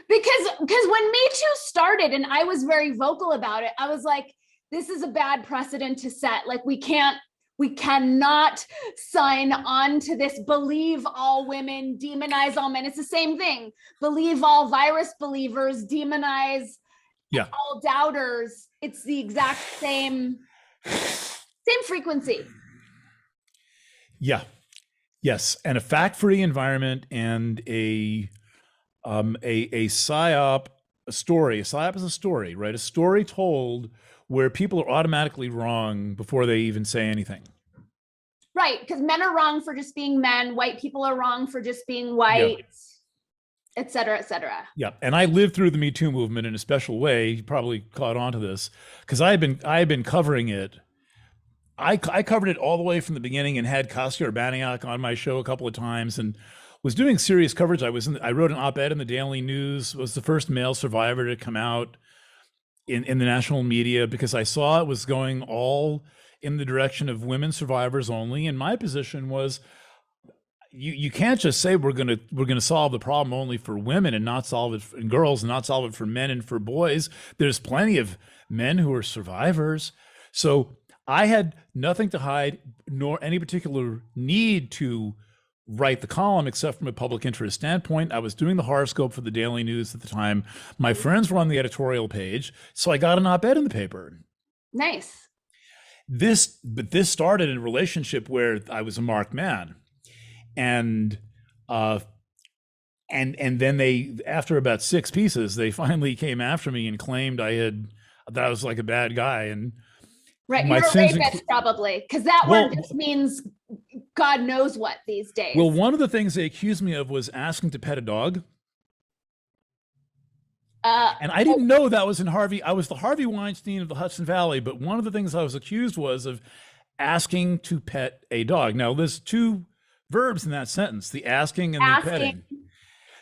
Because when Me Too started and I was very vocal about it, I was like, this is a bad precedent to set. Like we cannot sign on to this believe all women, demonize all men. It's the same thing. Believe all virus believers, demonize all doubters. It's the exact same frequency. Yeah. Yes. And a fact-free environment and a psyop, a story. A psyop is a story, right? A story told where people are automatically wrong before they even say anything. Right, because men are wrong for just being men, white people are wrong for just being white, et cetera, et cetera. Yeah, and I lived through the Me Too movement in a special way. You probably caught on to this because I had been covering it. I covered it all the way from the beginning and had Kostya Urbaniak on my show a couple of times and was doing serious coverage. I wrote an op-ed in the Daily News, was the first male survivor to come out in the national media because I saw it was going all in the direction of women survivors only. And my position was, you can't just say we're gonna solve the problem only for women and not solve it for girls and not solve it for men and for boys. There's plenty of men who are survivors. So I had nothing to hide, nor any particular need to write the column, except from a public interest standpoint. I was doing the horoscope for the Daily News at the time. My friends were on the editorial page, so I got an op-ed in the paper. Nice. But this started in a relationship where I was a marked man, and then they, after about 6 pieces, they finally came after me and claimed that I was like a bad guy. And right, you're a rapist probably, because that word just means God knows what these days. Well, one of the things they accused me of was asking to pet a dog. And I didn't know that was in Harvey. I was the Harvey Weinstein of the Hudson Valley, but one of the things I was accused was of asking to pet a dog. Now, there's 2 verbs in that sentence, the asking and the petting.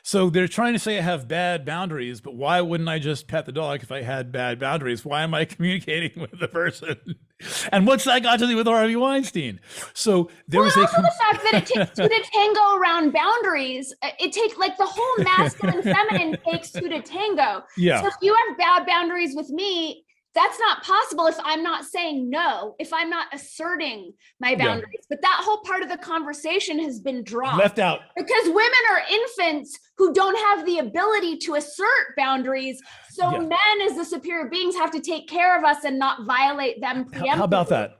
So they're trying to say I have bad boundaries, but why wouldn't I just pet the dog if I had bad boundaries? Why am I communicating with the person? And what's that got to do with Harvey Weinstein? So there was also the fact that it takes 2 to tango around boundaries. It takes, like, the whole masculine feminine takes 2 to tango. Yeah. So if you have bad boundaries with me, that's not possible if I'm not saying no, if I'm not asserting my boundaries. Yeah. But that whole part of the conversation has been dropped. Left out. Because women are infants who don't have the ability to assert boundaries. So men as the superior beings have to take care of us and not violate them preemptively. How about that?